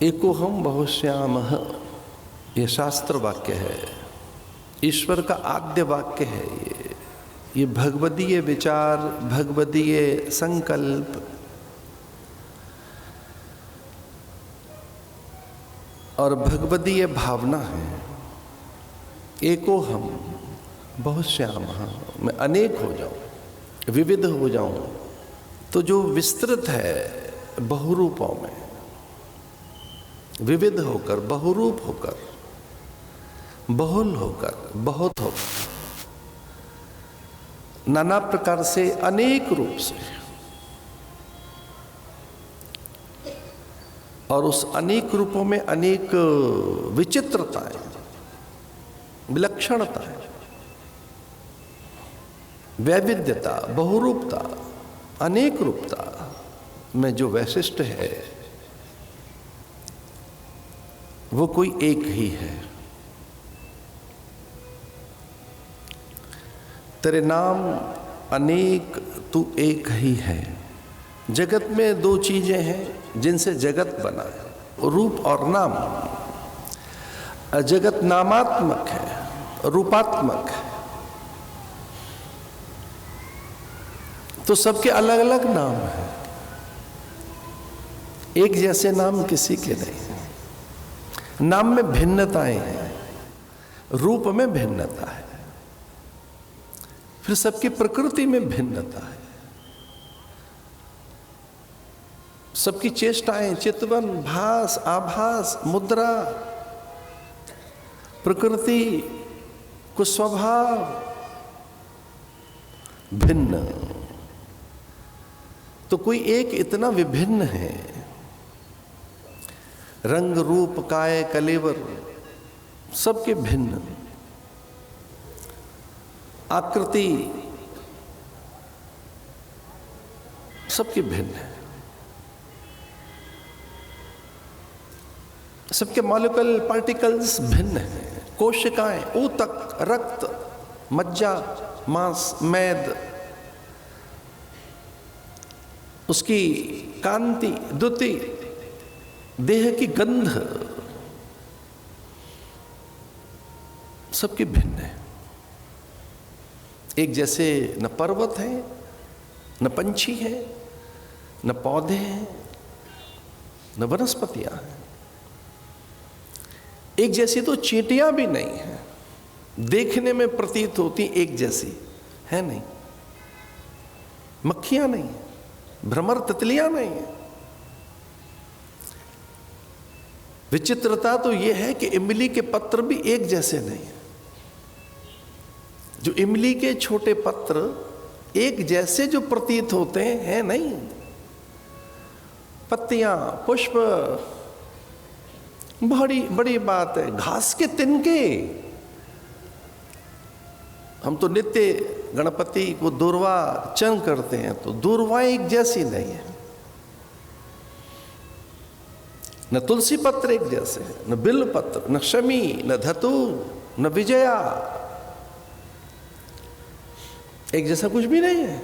एको हम बहुश्यामः, ये शास्त्र वाक्य है, ईश्वर का आद्य वाक्य है। ये भगवदीय विचार, भगवदीय संकल्प और भगवदीय भावना है। एको हम बहुश्यामः, मैं अनेक हो जाऊं, विविध हो जाऊं, तो जो विस्तृत है बहुरूपों में, विविध होकर, बहुरूप होकर, बहुल होकर, बहुत होकर, नाना प्रकार से, अनेक रूप से, और उस अनेक रूपों में अनेक विचित्रताएं, विलक्षणताएं, वैविध्यता, बहुरूपता, अनेक रूपता में जो वैशिष्ट है वो कोई एक ही है। तेरे नाम अनेक, तू एक ही है। जगत में दो चीजें हैं जिनसे जगत बना है, रूप और नाम। जगत नामात्मक है, रूपात्मक है, तो सबके अलग अलग नाम हैं। एक जैसे नाम किसी के नहीं। नाम में भिन्नताएं हैं, रूप में भिन्नता है, फिर सबकी प्रकृति में भिन्नता है। सबकी चेष्टाएं, चितवन, भास, आभास, मुद्रा, प्रकृति, कुछ स्वभाव भिन्न, तो कोई एक इतना विभिन्न है। रंग रूप काय कलेवर सबके भिन्न, आकृति सबके भिन्न है, सबके मॉलिक्यूल पार्टिकल्स भिन्न हैं। कोशिकाएं, ऊतक, रक्त, मज्जा, मांस, मैद, उसकी कांति, द्युति, देह की गंध सबकी भिन्न है। एक जैसे न पर्वत है, न पंछी है, न पौधे हैं, न वनस्पतियां हैं। एक जैसी तो चींटियां भी नहीं है, देखने में प्रतीत होती एक जैसी है नहीं। मक्खियां नहीं, भ्रमर तितलियां नहीं है। विचित्रता तो यह है कि इमली के पत्र भी एक जैसे नहीं है। जो इमली के छोटे पत्र एक जैसे जो प्रतीत होते हैं नहीं। पत्तियां, पुष्प, बड़ी बड़ी बात है। घास के तिनके, हम तो नित्य गणपति को दूर्वा अर्चन करते हैं, तो दूर्वा एक जैसी नहीं है। न तुलसी पत्र एक जैसे है, न बिल्व पत्र, न शमी, न धतूर, न विजया, एक जैसा कुछ भी नहीं है।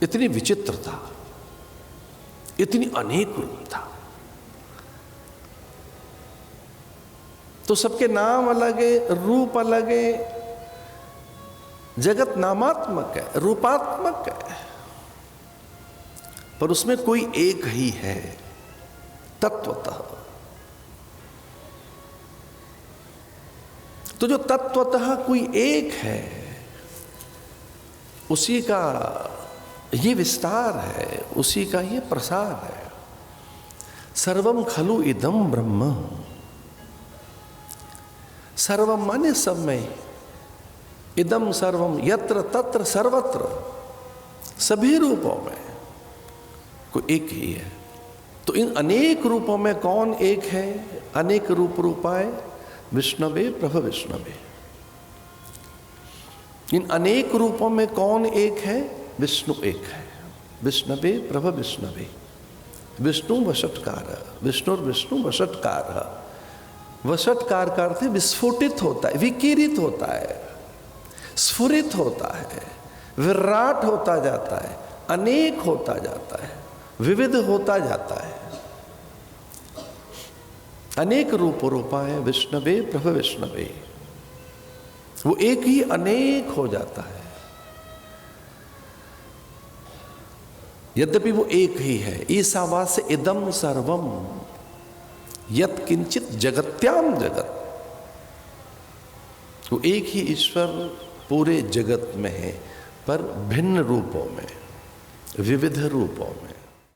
इतनी विचित्रता, इतनी अनेक रूपता। तो सबके नाम अलग है, रूप अलग है। जगत नामात्मक है, रूपात्मक है, पर उसमें कोई एक ही है तत्वतः। तो जो तत्वतः कोई एक है, उसी का ये विस्तार है, उसी का ये प्रसार है। सर्वम खलु इदम ब्रह्म। सर्वम माने सब में, इदम सर्वम यत्र तत्र सर्वत्र, सभी रूपों में कोई एक ही है। तो इन अनेक रूपों में कौन एक है? अनेक रूप रूपाय विष्णवे प्रभ विष्णवे। इन अनेक रूपों में कौन एक है? विष्णु एक है। विष्णवे प्रभ विष्णवे। विष्णु वषट्कार, विष्णुर विष्णु वषट्कार। वषट्कार का अर्थ है विस्फोटित होता है, विकिरित होता है, स्फुरित होता है, विराट होता जाता है, अनेक होता जाता है, विविध होता जाता है। अनेक रूपाय विष्णवे प्रभ विष्णवे, वो एक ही अनेक हो जाता है। यद्यपि वो एक ही है। ईसावास्य इदम सर्वम यत् किंचित जगत्याम जगत, वो एक ही ईश्वर पूरे जगत में है, पर भिन्न रूपों में, विविध रूपों में।